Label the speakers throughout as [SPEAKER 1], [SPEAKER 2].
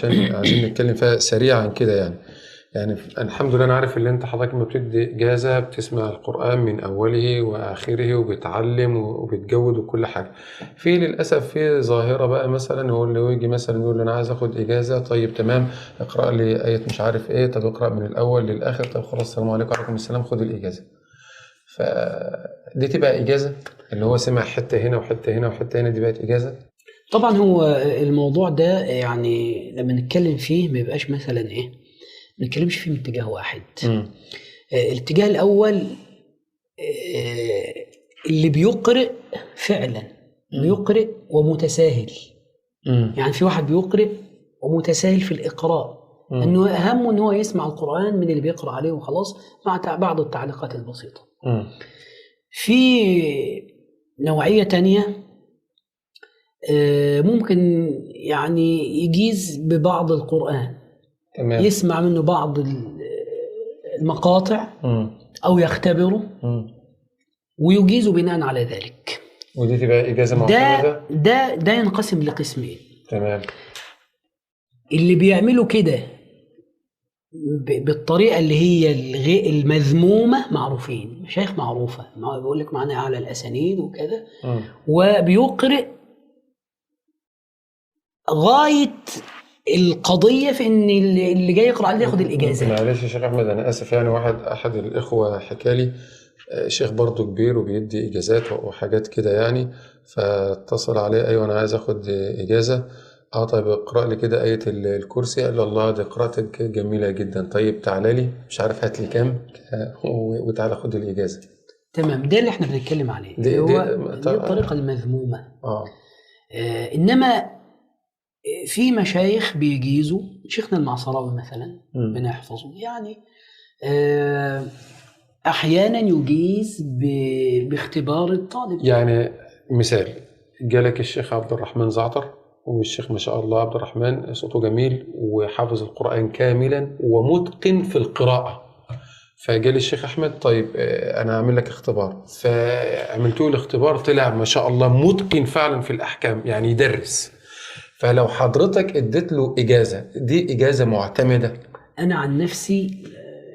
[SPEAKER 1] عشان عايزين نتكلم فيها سريعا كده يعني الحمد لله انا عارف ان انت حضرتك لما بتدي اجازه بتسمع القران من اوله واخره وبتعلم وبتجود وكل حاجه. في للاسف في ظاهره بقى، مثلا هو اللي يجي مثلا يقول لي انا عايز اخد اجازه، طيب تمام اقرا لي ايه مش عارف ايه، طب اقرا من الاول للاخر، طب خلاص السلام عليكم وعليكم السلام خد الاجازه. فدي تبقى اجازه؟ اللي هو سمع حته هنا وحته هنا وحته هنا دي بقت اجازه؟
[SPEAKER 2] طبعا هو الموضوع ده يعني لما نتكلم فيه ما يبقاش مثلا ما نتكلمش فيه من اتجاه واحد. الاتجاه الأول اللي بيقرئ فعلا بيقرئ ومتساهل. يعني في واحد بيقرئ ومتساهل في الإقراء، أنه أهم أنه يسمع القرآن من اللي بيقرأ عليه وخلاص مع بعض التعليقات البسيطة. في نوعية تانية ممكن يعني يجيز ببعض القرآن،
[SPEAKER 1] تمام.
[SPEAKER 2] يسمع منه بعض المقاطع أو يختبره ويجيزه بناء على ذلك.
[SPEAKER 1] ودي تبقى إجازة معتمدة؟
[SPEAKER 2] ده ينقسم لقسمين.
[SPEAKER 1] تمام.
[SPEAKER 2] اللي بيعملوا كده بالطريقة اللي هي المذمومة معروفين، مشايخ معروفة، بيقول لك معناها أعلى الأسانيد وكذا، وبيقرئ غاية القضية في إن اللي جاي يقرأ عليه ياخد الإجازة.
[SPEAKER 1] معلش يا شيخ أحمد أنا آسف، يعني أحد الإخوة حكى لي شيخ برضو كبير وبيدي إجازات وحاجات كده يعني، فاتصل عليه أيوة أنا عايز أخد إجازة. طيب اقرأ لي كده آية الكرسي. قال له الله دي قراءتك جميلة جدا، طيب تعالى لي مش عارف هات لي كام وتعالى خد الإجازة.
[SPEAKER 2] تمام، ده اللي احنا بنتكلم عليه، دي الطريقة المذمومة. إنما في مشايخ بيجيزوا، شيخنا المعصراوي مثلا بنحفظه يعني أحيانا يجيز باختبار الطالب.
[SPEAKER 1] يعني مثال جالك الشيخ عبد الرحمن زعتر، والشيخ ما شاء الله عبد الرحمن صوته جميل وحافظ القرآن كاملا ومتقن في القراءة، فجالي الشيخ أحمد طيب أنا أعمل لك اختبار، فعملته الاختبار طلع ما شاء الله متقن فعلا في الأحكام يعني يدرس. فلو حضرتك اديت له إجازة، دي إجازة معتمدة؟
[SPEAKER 2] أنا عن نفسي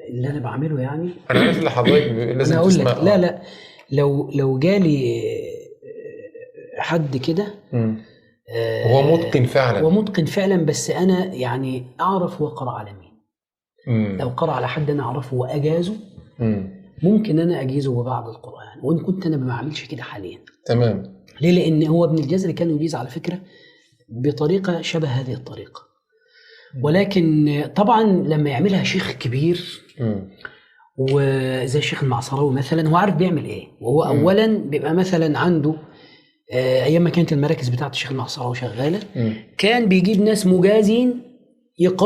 [SPEAKER 2] اللي أنا بعمله يعني
[SPEAKER 1] أنا عارف اللي حضرتك لازم
[SPEAKER 2] أقول
[SPEAKER 1] تسمع.
[SPEAKER 2] لك لا لو جالي حد كده
[SPEAKER 1] هو متقن فعلا،
[SPEAKER 2] هو متقن فعلا، بس أنا يعني أعرف هو قرأ على مين. لو قرأ على حد أنا أعرفه وأجازه ممكن أنا أجيزه ببعض القرآن، وإن كنت أنا ما بعملش كده حاليا.
[SPEAKER 1] تمام.
[SPEAKER 2] ليه؟ لأن هو ابن الجزري كان يجيز على فكرة بطريقة شبه هذه الطريقة، ولكن طبعا لما يعملها شيخ كبير وزي الشيخ المعصراوي مثلا هو عارف بيعمل ايه، وهو اولا بيبقى مثلا عنده ايام ما كانت المراكز بتاعت الشيخ المعصراوي شغاله كان بيجيب ناس مجازين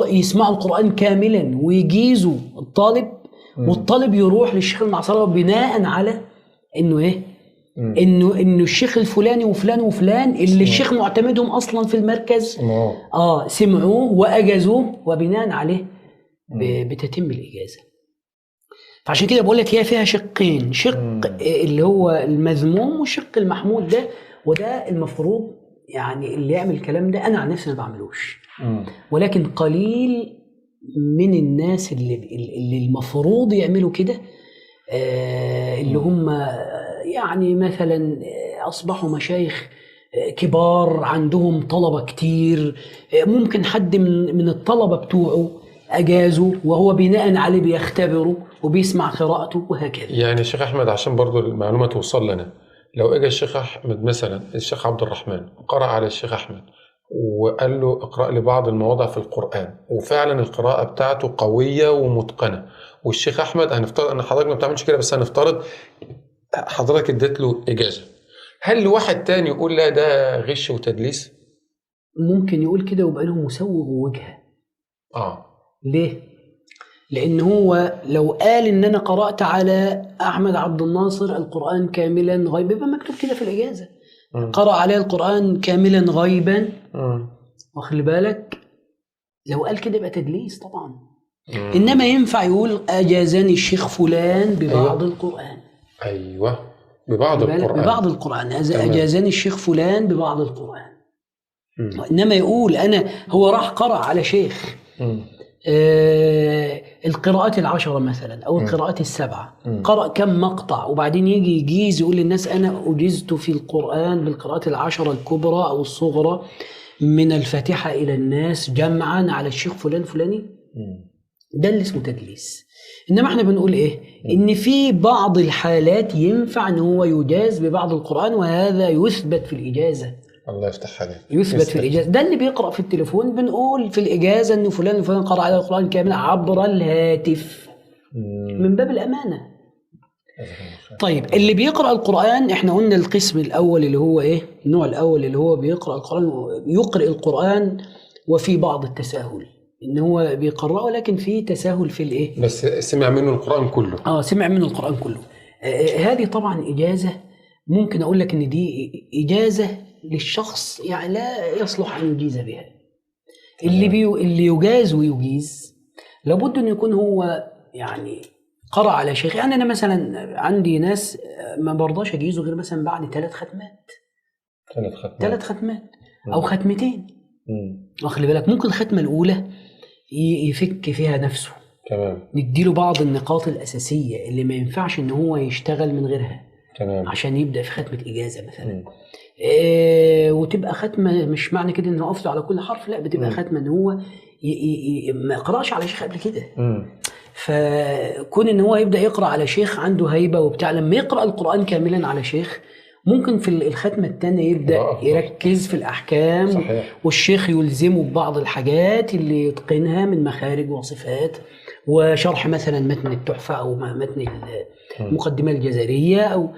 [SPEAKER 2] يسمعوا القرآن كاملا ويجيزوا الطالب، والطالب يروح للشيخ المعصراوي بناء على انه انه الشيخ الفلاني وفلان وفلان اللي الشيخ معتمدهم اصلا في المركز سمعوه واجازوه، وبناء عليه بتتم الاجازه. فعشان كده بقول لك هي فيها شقين، شق اللي هو المذموم والشق المحمود ده، وده المفروض يعني اللي يعمل الكلام ده انا عن نفسي ما بعملوش، ولكن قليل من الناس اللي المفروض يعملوا كده، اللي هم يعني مثلا أصبحوا مشايخ كبار عندهم طلبة كتير، ممكن حد من الطلبة بتوعه أجازوا وهو بناء عليه بيختبروا وبيسمع قراءته وهكذا.
[SPEAKER 1] يعني الشيخ أحمد عشان برضو المعلومة توصل لنا، لو اجى الشيخ أحمد مثلا الشيخ عبد الرحمن قرأ على الشيخ أحمد وقال له اقرأ لي بعض المواضع في القرآن، وفعلا القراءة بتاعته قوية ومتقنة، والشيخ أحمد هنفترض أن حضرتك ما بتعملش كده، بس هنفترض حضرتك اديت له إجازة، هل واحد تاني يقول لا ده غش وتدليس؟
[SPEAKER 2] ممكن يقول كده ويبقى له مسوغ ووجهة. ليه؟ لأن هو لو قال إن أنا قرأت على أحمد عبد الناصر القرآن كاملا غيبا يبقى مكتوب كده في الإجازة قرأ عليه القرآن كاملا غيبا، واخلي بالك لو قال كده يبقى تدليس طبعا. إنما ينفع يقول أجازني الشيخ فلان ببعض القرآن.
[SPEAKER 1] ببعض القرآن
[SPEAKER 2] أجازني الشيخ فلان ببعض القرآن. إنما يقول أنا هو راح قرأ على شيخ القراءات 10 مثلا أو القراءات 7، قرأ كم مقطع وبعدين يجي يجيز يقول للناس أنا أجزت في القرآن بالقراءات 10 الكبرى أو الصغرى من الفاتحة إلى الناس جمعا على الشيخ فلان فلاني، ده اللي اسمه تدليس. إنما احنا بنقول إيه؟ إن في بعض الحالات ينفع إن هو يجاز ببعض القرآن، وهذا يثبت في الإجازة.
[SPEAKER 1] الله يفتح عليك.
[SPEAKER 2] يثبت في الإجازة. ده اللي بيقرأ في التليفون بنقول في الإجازة إنه فلان الفلان قرأ على القرآن كامل عبر الهاتف من باب الأمانة. طيب اللي بيقرأ القرآن احنا قلنا القسم الأول اللي هو إيه؟ النوع الأول اللي هو بيقرأ القرآن، يقرأ القرآن وفي بعض التساهل، إن هو بيقرأه لكن في تساهل في الإيه؟
[SPEAKER 1] بس سمع منه القرآن كله.
[SPEAKER 2] سمع منه القرآن كله. هذه طبعا إجازة، ممكن أقول لك إن دي إجازة للشخص يعني لا يصلح أن يجيز بها. اللي يجاز ويجيز لابد أن يكون هو يعني قرأ على شيخ. يعني أنا مثلا عندي ناس ما برضاش أجيزه غير مثلا بعد 3 ختمات. 3 ختمات أو ختمتين. واخلي بالك ممكن الختمة الأولى يفك فيها نفسه، نديله بعض النقاط الأساسية اللي ما ينفعش إن هو يشتغل من غيرها عشان يبدأ في ختمة إجازة مثلا. وتبقى ختمة مش معنى كده إنه وقفت على كل حرف، لا بتبقى ختمة إن هو ما قرأش على شيخ قبل كده. فكون إن هو يبدأ يقرأ على شيخ عنده هيبة وبتاع، لما يقرأ القرآن كاملا على شيخ ممكن في الختمة الثانية يبدأ يركز في الأحكام.
[SPEAKER 1] صحيح.
[SPEAKER 2] والشيخ يلزمه ببعض الحاجات اللي يتقنها من مخارج وصفات وشرح مثلا متن التحفة أو متن المقدمة الجزرية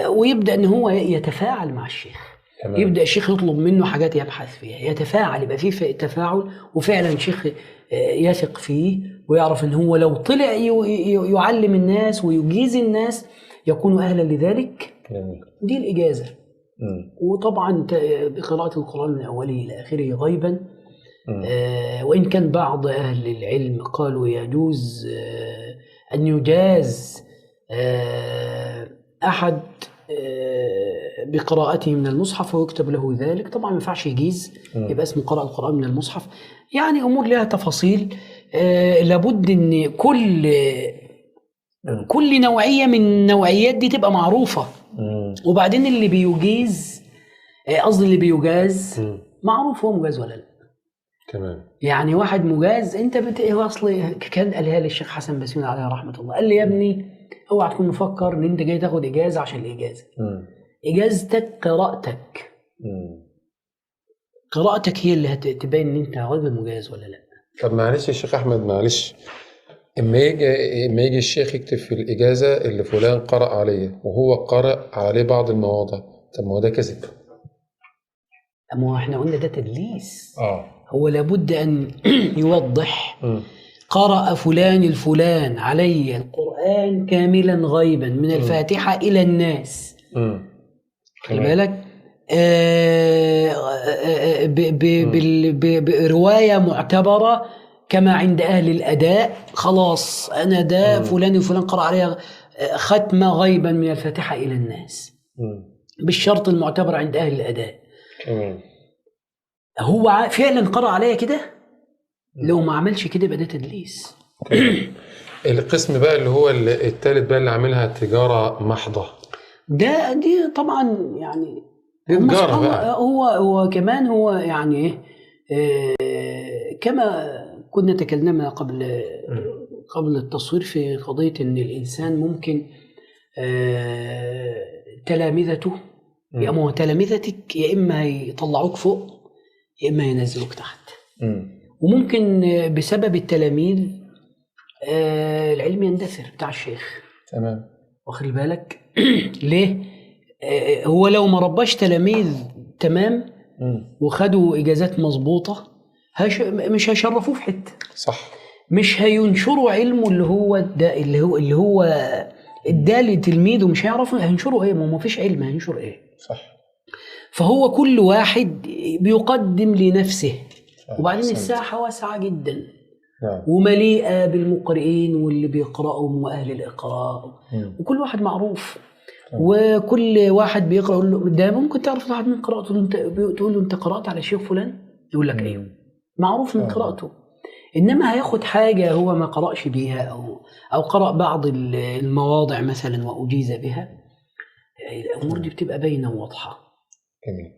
[SPEAKER 2] ويبدأ أن هو يتفاعل مع الشيخ. يبدأ الشيخ يطلب منه حاجات يبحث فيها، يتفاعل، يبقى فيه تفاعل، وفعلا الشيخ يثق فيه ويعرف أن هو لو طلع يعلم الناس ويجيز الناس يكون أهلا لذلك. دي الإجازة. وطبعا بقراءة القرآن من أوله إلى آخره غيبا. وإن كان بعض أهل العلم قالوا يجوز أن يجاز أحد بقراءته من المصحف ويكتب له ذلك، طبعا ما ينفعش يجيز يبقى اسمه قراءة القرآن من المصحف. يعني أمور لها تفاصيل. لابد أن كل نوعية من النوعيات دي تبقى معروفة. وبعدين اللي بيجيز قصدي اللي بيجاز معروف هو مجاز ولا لا.
[SPEAKER 1] تمام.
[SPEAKER 2] يعني واحد مجاز انت اصل كان قالها لي الشيخ حسن بسيوني عليه رحمه الله، قال لي يا ابني اوعى تكون مفكر ان انت جاي تاخد اجازه عشان الاجازه. اجازتك قراءتك. قراءتك هي اللي هتبين ان انت راجل مجاز ولا لا.
[SPEAKER 1] طب معلش يا شيخ احمد، معلش، اما يجي الشيخ يكتب في الاجازه اللي فلان قرأ عليه وهو قرأ عليه بعض المواضع، طب ما هو ده كذب.
[SPEAKER 2] اما احنا قلنا ده تدليس. هو لابد أن يوضح قرأ فلان الفلان علي القرآن كاملا غيبا من الفاتحة إلى الناس. خلي بالك برواية معتبرة كما عند أهل الأداء. خلاص أنا ده فلان الفلان قرأ عليها ختمة غيبا من الفاتحة إلى الناس بالشرط المعتبر عند أهل الأداء. هو فعلا قرأ عليا كده، لو ما عملش كده يبقى ده تدليس.
[SPEAKER 1] القسم بقى اللي هو الثالث بقى اللي عاملها تجارة محضة،
[SPEAKER 2] دي طبعا يعني
[SPEAKER 1] تجارة بقى.
[SPEAKER 2] هو كمان هو يعني كما كنا تكلمنا قبل التصوير في قضية ان الانسان ممكن تلامذته يا اما تلامذتك يا اما يطلعوك فوق يا إما ينزلوك تحت. وممكن بسبب التلاميذ العلم يندثر بتاع الشيخ.
[SPEAKER 1] تمام.
[SPEAKER 2] واخد بالك ليه؟ هو لو ما رباش تلاميذ تمام وخدوا إجازات مظبوطة مش هيشرفوه في حتة.
[SPEAKER 1] صح.
[SPEAKER 2] مش هينشروا علمه اللي هو اداه لتلميذه، مش هيعرفوا هينشروا ايه، ما فيش علم هينشر ايه.
[SPEAKER 1] صح.
[SPEAKER 2] فهو كل واحد بيقدم لنفسه. وبعدين الساحة واسعة جدا ومليئة بالمقرئين واللي بيقرأوا وأهل الإقراء وكل واحد معروف. وكل واحد بيقرأ يقول له ده ممكن تعرف واحد من قراءته، تقول له أنت قرأت على شيخ فلان؟ يقول لك أيوه، معروف من قراءته. إنما هياخد حاجة هو ما قرأش بيها أو قرأ بعض المواضع مثلا وأجيز بها، الأمور دي بتبقى باينة وواضحة.
[SPEAKER 1] جميل.